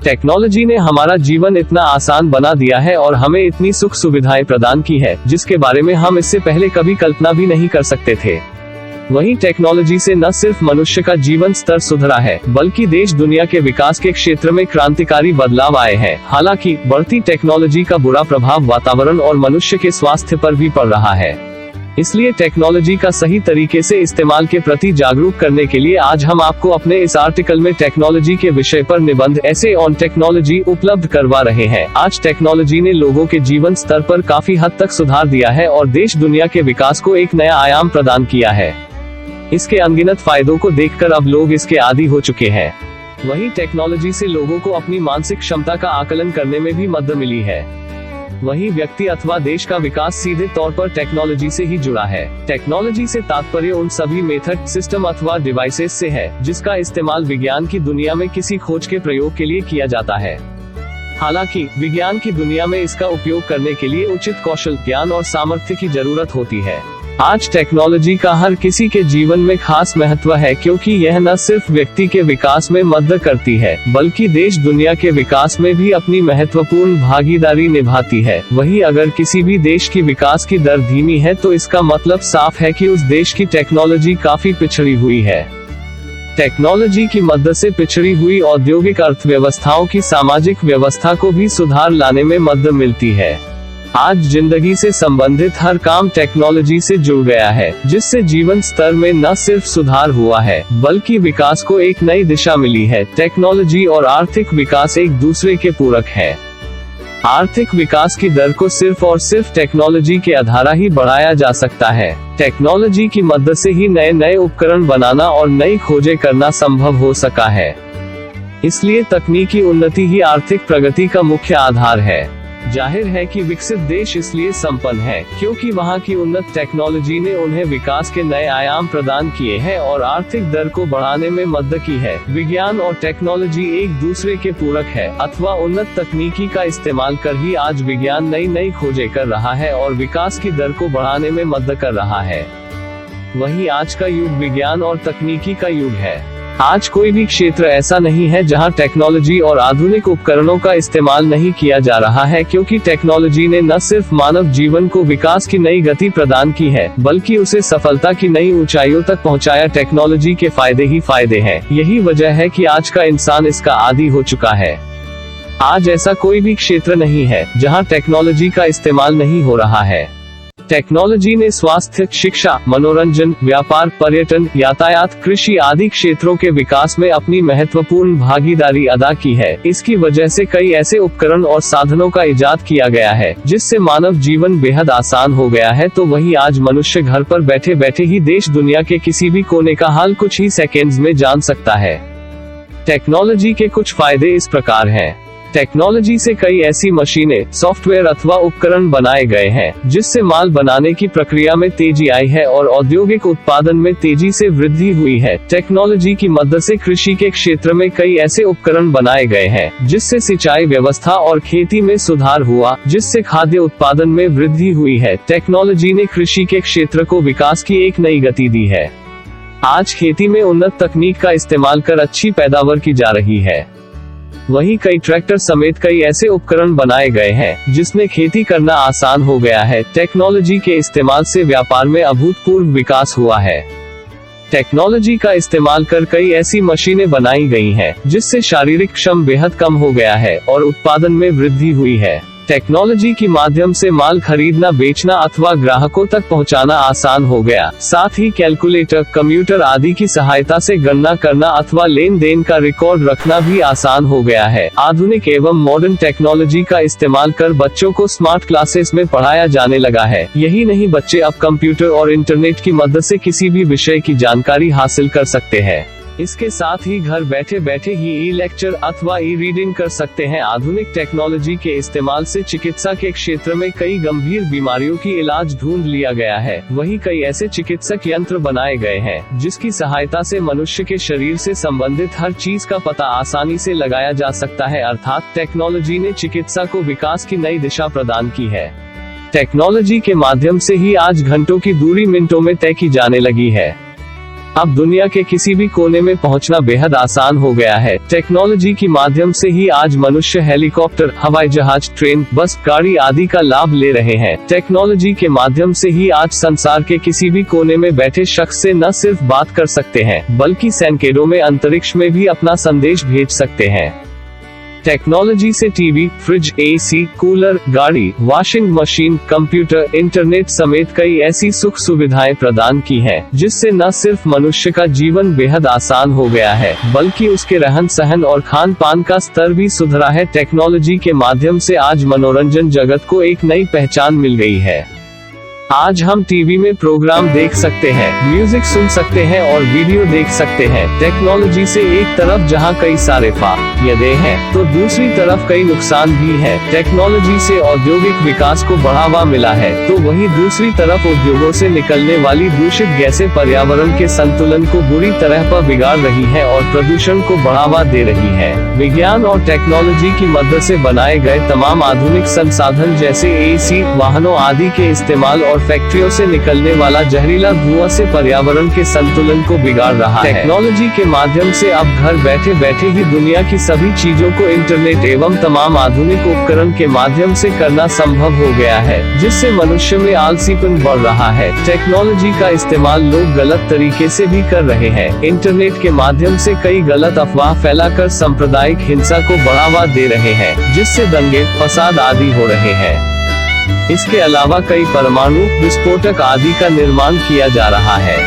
Technology ने हमारा जीवन इतना आसान बना दिया है और हमें इतनी सुख सुविधाएं प्रदान की है, जिसके बारे में हम इससे पहले कभी कल्पना भी नहीं कर सकते थे। वहीं टेक्नोलॉजी से न सिर्फ मनुष्य का जीवन स्तर सुधरा है, बल्कि देश दुनिया के विकास के क्षेत्र में क्रांतिकारी बदलाव आए हैं। हालांकि बढ़ती टेक्नोलॉजी का बुरा प्रभाव वातावरण और मनुष्य के स्वास्थ्य पर भी पड़ रहा है। इसलिए टेक्नोलॉजी का सही तरीके से इस्तेमाल के प्रति जागरूक करने के लिए आज हम आपको अपने इस आर्टिकल में टेक्नोलॉजी के विषय पर निबंध ऐसे ऑन टेक्नोलॉजी उपलब्ध करवा रहे हैं। आज टेक्नोलॉजी ने लोगों के जीवन स्तर पर काफी हद तक सुधार दिया है और देश दुनिया के विकास को एक नया आयाम प्रदान किया है। इसके अनगिनत फायदों को देखकर अब लोग इसके आदी हो चुके हैं। वहीं टेक्नोलॉजी से लोगों को अपनी मानसिक क्षमता का आकलन करने में भी मदद मिली है। वहीं व्यक्ति अथवा देश का विकास सीधे तौर पर टेक्नोलॉजी से ही जुड़ा है। टेक्नोलॉजी से तात्पर्य उन सभी मेथड, सिस्टम अथवा डिवाइसेस से है जिसका इस्तेमाल विज्ञान की दुनिया में किसी खोज के प्रयोग के लिए किया जाता है। हालांकि विज्ञान की दुनिया में इसका उपयोग करने के लिए उचित कौशल, ज्ञान और सामर्थ्य की जरूरत होती है। आज टेक्नोलॉजी का हर किसी के जीवन में खास महत्व है, क्योंकि यह न सिर्फ व्यक्ति के विकास में मदद करती है, बल्कि देश दुनिया के विकास में भी अपनी महत्वपूर्ण भागीदारी निभाती है। वहीं अगर किसी भी देश की विकास की दर धीमी है तो इसका मतलब साफ है कि उस देश की टेक्नोलॉजी काफी पिछड़ी हुई है। टेक्नोलॉजी की मदद से पिछड़ी हुई औद्योगिक अर्थव्यवस्थाओं की सामाजिक व्यवस्था को भी सुधार लाने में मदद मिलती है। आज जिंदगी से संबंधित हर काम टेक्नोलॉजी से जुड़ गया है, जिससे जीवन स्तर में न सिर्फ सुधार हुआ है, बल्कि विकास को एक नई दिशा मिली है। टेक्नोलॉजी और आर्थिक विकास एक दूसरे के पूरक है। आर्थिक विकास की दर को सिर्फ और सिर्फ टेक्नोलॉजी के आधार ही बढ़ाया जा सकता है। टेक्नोलॉजी की मदद से ही नए नए उपकरण बनाना और नई खोजें करना संभव हो सका है। इसलिए तकनीकी उन्नति ही आर्थिक प्रगति का मुख्य आधार है। जाहिर है कि विकसित देश इसलिए संपन्न है क्योंकि वहां की उन्नत टेक्नोलॉजी ने उन्हें विकास के नए आयाम प्रदान किए हैं और आर्थिक दर को बढ़ाने में मदद की है। विज्ञान और टेक्नोलॉजी एक दूसरे के पूरक है, अथवा उन्नत तकनीकी का इस्तेमाल कर ही आज विज्ञान नई नई खोजें कर रहा है और विकास की दर को बढ़ाने में मदद कर रहा है। वहीं आज का युग विज्ञान और तकनीकी का युग है। आज कोई भी क्षेत्र ऐसा नहीं है जहां टेक्नोलॉजी और आधुनिक उपकरणों का इस्तेमाल नहीं किया जा रहा है, क्योंकि टेक्नोलॉजी ने न सिर्फ मानव जीवन को विकास की नई गति प्रदान की है, बल्कि उसे सफलता की नई ऊंचाइयों तक पहुंचाया। टेक्नोलॉजी के फायदे ही फायदे हैं। यही वजह है कि आज का इंसान इसका आदी हो चुका है। आज ऐसा कोई भी क्षेत्र नहीं है जहां टेक्नोलॉजी का इस्तेमाल नहीं हो रहा है। टेक्नोलॉजी ने स्वास्थ्य, शिक्षा, मनोरंजन, व्यापार, पर्यटन, यातायात, कृषि आदि क्षेत्रों के विकास में अपनी महत्वपूर्ण भागीदारी अदा की है। इसकी वजह से कई ऐसे उपकरण और साधनों का इजाद किया गया है जिससे मानव जीवन बेहद आसान हो गया है। तो वही आज मनुष्य घर पर बैठे बैठे ही देश दुनिया के किसी भी कोने का हाल कुछ ही सेकेंड्स में जान सकता है। टेक्नोलॉजी के कुछ फायदे इस प्रकार हैं। टेक्नोलॉजी से कई ऐसी मशीनें, सॉफ्टवेयर अथवा उपकरण बनाए गए हैं जिससे माल बनाने की प्रक्रिया में तेजी आई है और औद्योगिक उत्पादन में तेजी से वृद्धि हुई है। टेक्नोलॉजी की मदद से कृषि के क्षेत्र में कई ऐसे उपकरण बनाए गए हैं जिससे सिंचाई व्यवस्था और खेती में सुधार हुआ, जिससे खाद्य उत्पादन में वृद्धि हुई है। टेक्नोलॉजी ने कृषि के क्षेत्र को विकास की एक नई गति दी है। आज खेती में उन्नत तकनीक का इस्तेमाल कर अच्छी पैदावार की जा रही है। वहीं कई ट्रैक्टर समेत कई ऐसे उपकरण बनाए गए हैं जिसमें खेती करना आसान हो गया है। टेक्नोलॉजी के इस्तेमाल से व्यापार में अभूतपूर्व विकास हुआ है। टेक्नोलॉजी का इस्तेमाल कर कई ऐसी मशीनें बनाई गई हैं जिससे शारीरिक श्रम बेहद कम हो गया है और उत्पादन में वृद्धि हुई है। टेक्नोलॉजी के माध्यम से माल खरीदना, बेचना अथवा ग्राहकों तक पहुंचाना आसान हो गया। साथ ही कैलकुलेटर, कंप्यूटर आदि की सहायता से गणना करना अथवा लेन देन का रिकॉर्ड रखना भी आसान हो गया है। आधुनिक एवं मॉडर्न टेक्नोलॉजी का इस्तेमाल कर बच्चों को स्मार्ट क्लासेस में पढ़ाया जाने लगा है। यही नहीं, बच्चे अब कंप्यूटर और इंटरनेट की मदद से किसी भी विषय की जानकारी हासिल कर सकते हैं। इसके साथ ही घर बैठे बैठे ही ई लेक्चर अथवा ई रीडिंग कर सकते हैं। आधुनिक टेक्नोलॉजी के इस्तेमाल से चिकित्सा के क्षेत्र में कई गंभीर बीमारियों की इलाज ढूंढ लिया गया है। वहीं कई ऐसे चिकित्सक यंत्र बनाए गए हैं जिसकी सहायता से मनुष्य के शरीर से संबंधित हर चीज का पता आसानी से लगाया जा सकता है। अर्थात टेक्नोलॉजी ने चिकित्सा को विकास की नई दिशा प्रदान की है। टेक्नोलॉजी के माध्यम से ही आज घंटों की दूरी मिनटों में तय की जाने लगी है। अब दुनिया के किसी भी कोने में पहुंचना बेहद आसान हो गया है। टेक्नोलॉजी की माध्यम से ही आज मनुष्य हेलीकॉप्टर, हवाई जहाज, ट्रेन, बस, गाड़ी आदि का लाभ ले रहे हैं। टेक्नोलॉजी के माध्यम से ही आज संसार के किसी भी कोने में बैठे शख्स से न सिर्फ बात कर सकते हैं, बल्कि सैकड़ों में अंतरिक्ष में भी अपना संदेश भेज सकते हैं। टेक्नोलॉजी से टीवी, फ्रिज, एसी, कूलर, गाड़ी, वॉशिंग मशीन, कंप्यूटर, इंटरनेट समेत कई ऐसी सुख सुविधाएं प्रदान की हैं, जिससे न सिर्फ मनुष्य का जीवन बेहद आसान हो गया है, बल्कि उसके रहन सहन और खान पान का स्तर भी सुधरा है। टेक्नोलॉजी के माध्यम से आज मनोरंजन जगत को एक नई पहचान मिल गई है। आज हम टीवी में प्रोग्राम देख सकते हैं, म्यूजिक सुन सकते हैं और वीडियो देख सकते हैं। टेक्नोलॉजी से एक तरफ जहां कई सारे फायदे हैं, तो दूसरी तरफ कई नुकसान भी हैं। टेक्नोलॉजी से औद्योगिक विकास को बढ़ावा मिला है, तो वहीं दूसरी तरफ उद्योगों से निकलने वाली दूषित गैसें पर्यावरण के संतुलन को बुरी तरह पर बिगाड़ रही है और प्रदूषण को बढ़ावा दे रही है। विज्ञान और टेक्नोलॉजी की मदद से बनाए गए तमाम आधुनिक संसाधन जैसे एसी, वाहनों आदि के इस्तेमाल और फैक्ट्रियों से निकलने वाला जहरीला धुआं से पर्यावरण के संतुलन को बिगाड़ रहा है। टेक्नोलॉजी के माध्यम से अब घर बैठे बैठे ही दुनिया की सभी चीजों को इंटरनेट एवं तमाम आधुनिक उपकरण के माध्यम से करना संभव हो गया है, जिससे मनुष्य में आलसीपन बढ़ रहा है। टेक्नोलॉजी का इस्तेमाल लोग गलत तरीके से भी कर रहे हैं। इंटरनेट के माध्यम से कई गलत अफवाह फैलाकर सांप्रदायिक हिंसा को बढ़ावा दे रहे हैं, जिससे दंगे, फसाद आदि हो रहे हैं। इसके अलावा कई परमाणु विस्फोटक आदि का निर्माण किया जा रहा है।